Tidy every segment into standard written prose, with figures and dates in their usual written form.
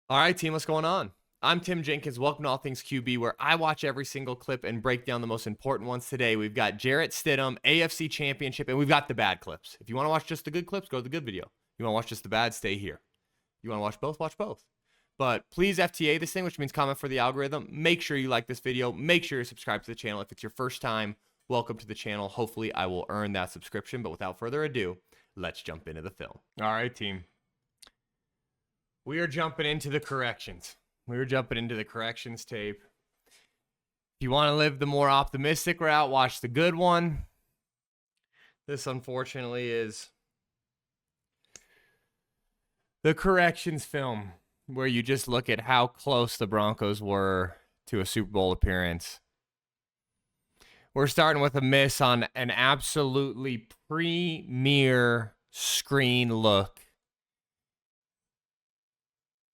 All right, team, what's going on? I'm Tim Jenkins. Welcome to All Things QB, where I watch every single clip and break down the most important ones. Today, we've got Jarrett Stidham, AFC Championship, and we've got the bad clips. If you want to watch just the good clips, go to the good video. You want to watch just the bad, stay here. You want to watch both, watch both. But please FTA this thing, which means comment for the algorithm. Make sure you like this video. Make sure you're subscribed to the channel. If it's your first time, welcome to the channel. Hopefully, I will earn that subscription. But without further ado, let's jump into the film. All right, team. We are jumping into the corrections. We were jumping into the corrections tape. If you want to live the more optimistic route, watch the good one. This, unfortunately, is the corrections film, where you just look at how close the Broncos were to a Super Bowl appearance. We're starting with a miss on an absolutely premier screen look.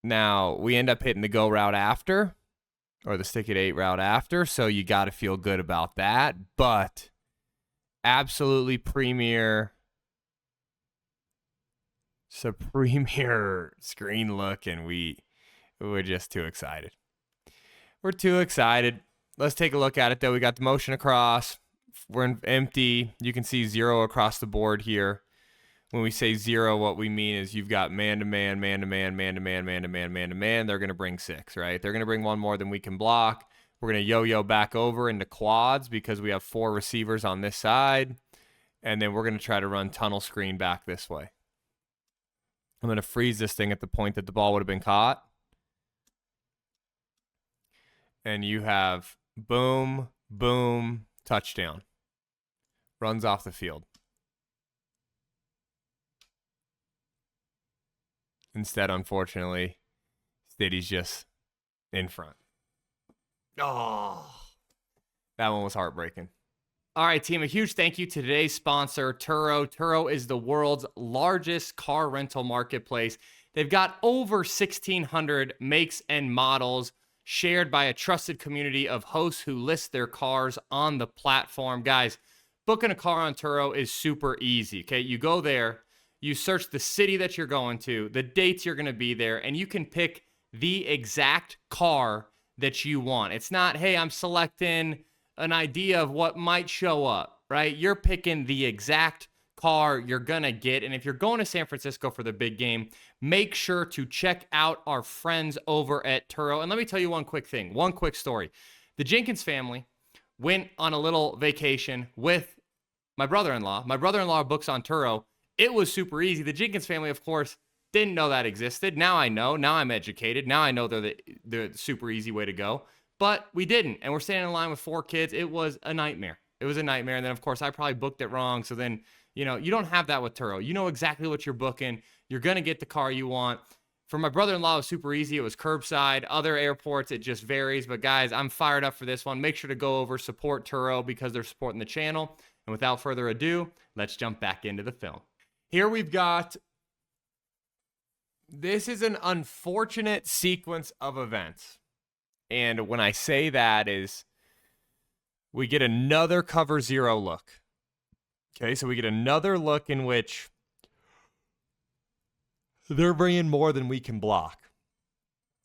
Now, we end up hitting the go route after, or the stick at 8 route after, so you got to feel good about that. But absolutely premier screen look, and we're just too excited. We're too excited. Let's take a look at it, though. We got the motion across. We're in empty. You can see 0 across the board here. When we say 0, what we mean is you've got man-to-man, man-to-man, man-to-man, man-to-man, man-to-man. They're going to bring 6, right? They're going to bring one more than we can block. We're going to yo-yo back over into quads because we have 4 receivers on this side. And then we're going to try to run tunnel screen back this way. I'm going to freeze this thing at the point that the ball would have been caught. And you have boom, boom, touchdown. Runs off the field. Instead, unfortunately, Stiddy's just in front. Oh, that one was heartbreaking. All right, team, a huge thank you to today's sponsor, Turo. Turo is the world's largest car rental marketplace. They've got over 1,600 makes and models shared by a trusted community of hosts who list their cars on the platform. Guys, booking a car on Turo is super easy, okay? You go there. You search the city that you're going to, the dates you're going to be there, and you can pick the exact car that you want. It's not, hey, I'm selecting an idea of what might show up, right? You're picking the exact car you're going to get. And if you're going to San Francisco for the big game, make sure to check out our friends over at Turo. And let me tell you one quick thing, one quick story. The Jenkins family went on a little vacation with my brother-in-law. My brother-in-law books on Turo. It was super easy. The Jenkins family, of course, didn't know that existed. Now I know. Now I'm educated. Now I know they're the super easy way to go. But we didn't. And we're standing in line with 4 kids. It was a nightmare. It was a nightmare. And then, of course, I probably booked it wrong. So then, you don't have that with Turo. You know exactly what you're booking. You're going to get the car you want. For my brother-in-law, it was super easy. It was curbside. Other airports, it just varies. But, guys, I'm fired up for this one. Make sure to go over, support Turo because they're supporting the channel. And without further ado, let's jump back into the film. Here we've got, this is an unfortunate sequence of events. And when I say that is, we get another cover 0 look. Okay, so we get another look in which they're bringing more than we can block.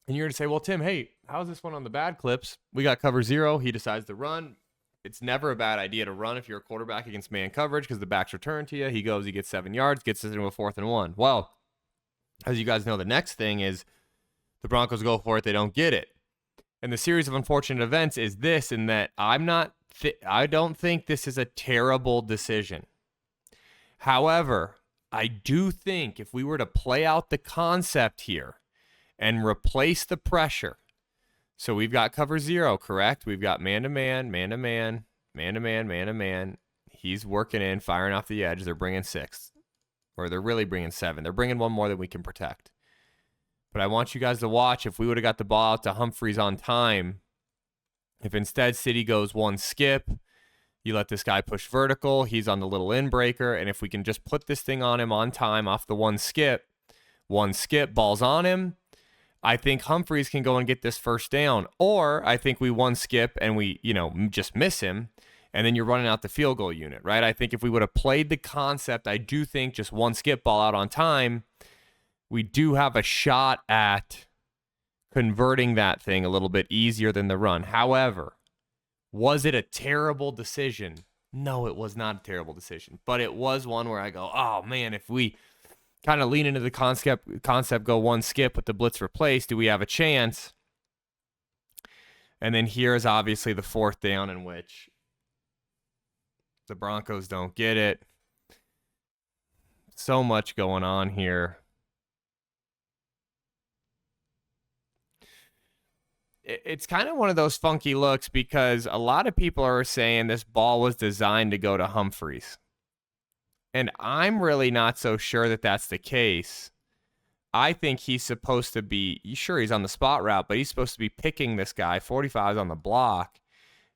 And you're going to say, well, Tim, hey, how's this one on the bad clips? We got cover 0. He decides to run. It's never a bad idea to run if you're a quarterback against man coverage because the backs return to you. He goes, he gets 7 yards, gets it into a 4th and 1. Well, as you guys know, the next thing is the Broncos go for it. They don't get it. And the series of unfortunate events is this, in that I don't think this is a terrible decision. However, I do think if we were to play out the concept here and replace the pressure. So we've got cover 0, correct? We've got man-to-man, man-to-man, man-to-man, man-to-man. He's working in, firing off the edge. They're bringing 6. Or they're really bringing 7. They're bringing one more than we can protect. But I want you guys to watch, if we would have got the ball out to Humphries on time, if instead City goes 1 skip, you let this guy push vertical, he's on the little in breaker, and if we can just put this thing on him on time off the 1 skip, ball's on him, I think Humphries can go and get this first down. Or I think we 1 skip and we, just miss him, and then you're running out the field goal unit, right? I think if we would have played the concept, I do think just 1 skip ball out on time, we do have a shot at converting that thing a little bit easier than the run. However, was it a terrible decision? No, it was not a terrible decision. But it was one where I go, oh, man, if we kind of lean into the concept, go one skip with the blitz replace, do we have a chance? And then here's obviously the fourth down in which the Broncos don't get it. So much going on here. It's kind of one of those funky looks because a lot of people are saying this ball was designed to go to Humphries. And I'm really not so sure that that's the case. I think he's supposed to be, sure, he's on the spot route, but he's supposed to be picking this guy. 45's on the block,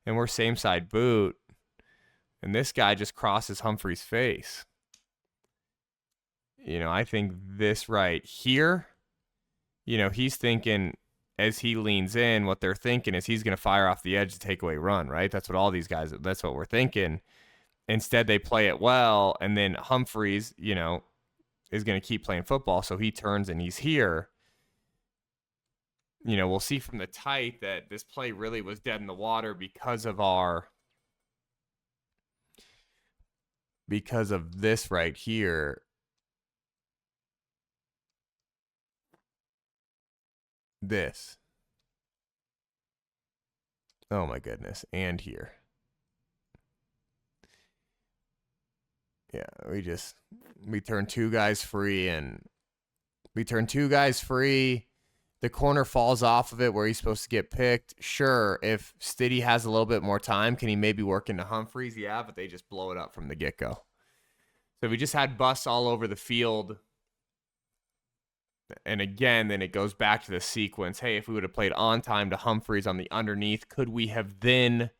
and we're same side boot. And this guy just crosses Humphries' face. You know, I think this right here, you know, he's thinking as he leans in, what they're thinking is he's going to fire off the edge to take away run, right? That's what all these guys, that's what we're thinking. Instead, they play it well, and then Humphries, you know, is going to keep playing football, so he turns and he's here. You know, we'll see from the tight that this play really was dead in the water because of this right here. This. Oh my goodness. And here. Yeah, we turn two guys free, and we turn two guys free. The corner falls off of it where he's supposed to get picked. Sure, if Stiddy has a little bit more time, can he maybe work into Humphries? Yeah, but they just blow it up from the get-go. So we just had busts all over the field. And again, then it goes back to the sequence. Hey, if we would have played on time to Humphries on the underneath, could we have then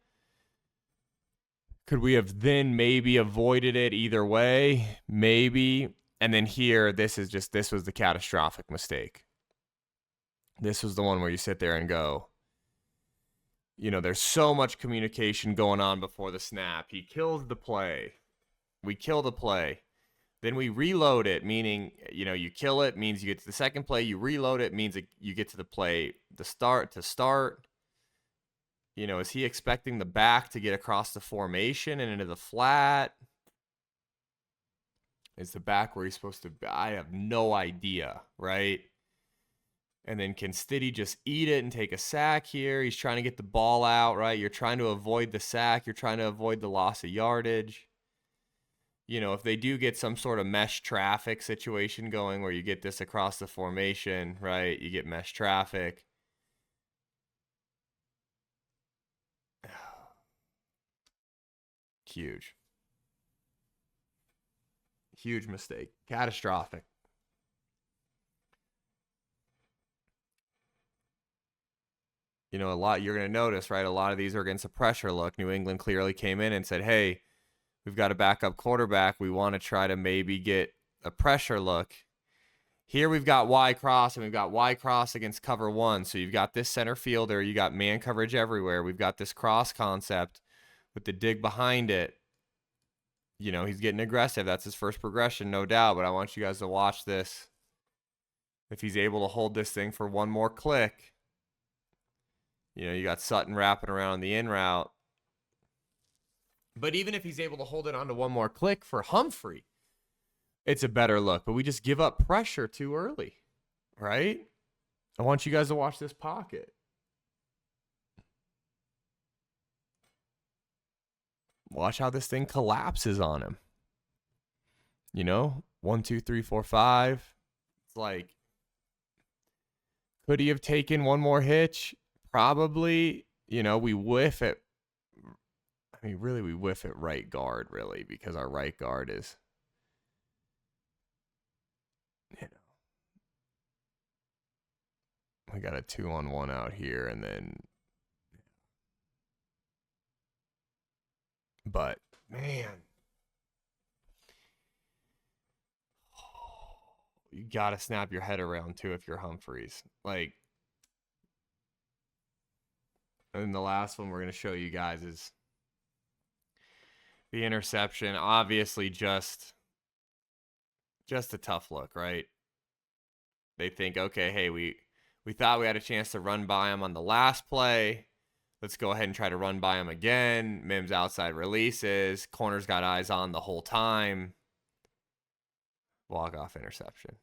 maybe avoided it either way? Maybe. And then here, this was the catastrophic mistake. This was the one where you sit there and go, you know, there's so much communication going on before the snap. He kills the play. We kill the play. Then we reload it, meaning, you know, you kill it, means you get to the second play. You reload it, means you get to the play, the start. You know, is he expecting the back to get across the formation and into the flat? Is the back where he's supposed to be? I have no idea, right? And then can Stiddy just eat it and take a sack here? He's trying to get the ball out, right? You're trying to avoid the sack. You're trying to avoid the loss of yardage. You know, if they do get some sort of mesh traffic situation going where you get this across the formation, right? You get mesh traffic. Huge. Huge mistake. Catastrophic. You know, you're going to notice, right? A lot of these are against a pressure look. New England clearly came in and said, hey, we've got a backup quarterback. We want to try to maybe get a pressure look. Here we've got Y cross, and we've got Y cross against cover one. So you've got this center fielder. You got man coverage everywhere. We've got this cross concept with the dig behind it. You know, he's getting aggressive. That's his first progression, no doubt. But I want you guys to watch this. If he's able to hold this thing for one more click. You know, you got Sutton wrapping around the in route. But even if he's able to hold it onto one more click for Humphrey, it's a better look. But we just give up pressure too early, right? I want you guys to watch this pocket. Watch how this thing collapses on him. You know, 1, 2, 3, 4, 5. It's like, could he have taken one more hitch? Probably. You know, we whiff it. I mean, really, we whiff at right guard, really, because our right guard is, you know, we got a 2-on-1 out here, and then, but, man, you got to snap your head around, too, if you're Humphries. Like, and the last one we're going to show you guys is the interception. Obviously just a tough look, right? They think, okay, hey, we We thought we had a chance to run by him on the last play. Let's go ahead and try to run by him again. Mims outside releases. Corner's got eyes on the whole time. Walk-off interception.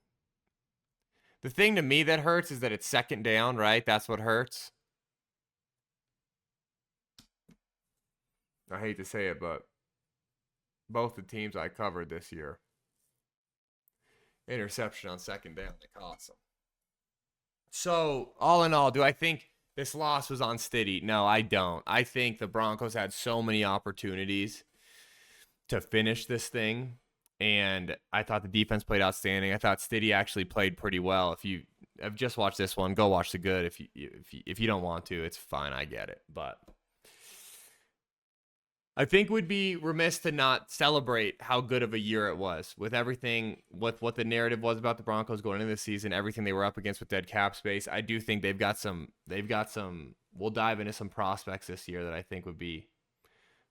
The thing to me that hurts is that it's second down, right? That's what hurts. I hate to say it, but both the teams I covered this year, interception on second down, they cost them. So, all in all, do I think this loss was on Stidham? No, I don't. I think the Broncos had so many opportunities to finish this thing, and I thought the defense played outstanding. I thought Stidham actually played pretty well. If you have just watched this one, go watch the good. If you don't want to, it's fine. I get it, but I think we'd be remiss to not celebrate how good of a year it was with everything, with what the narrative was about the Broncos going into the season, everything they were up against with dead cap space. I do think they've got some, we'll dive into some prospects this year that I think would be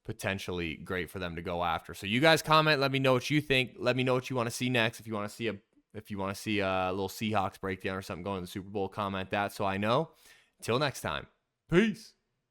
potentially great for them to go after. So you guys comment, let me know what you think. Let me know what you want to see next. If you want to see a little Seahawks breakdown or something going to the Super Bowl, comment that so I know. Until next time. Peace.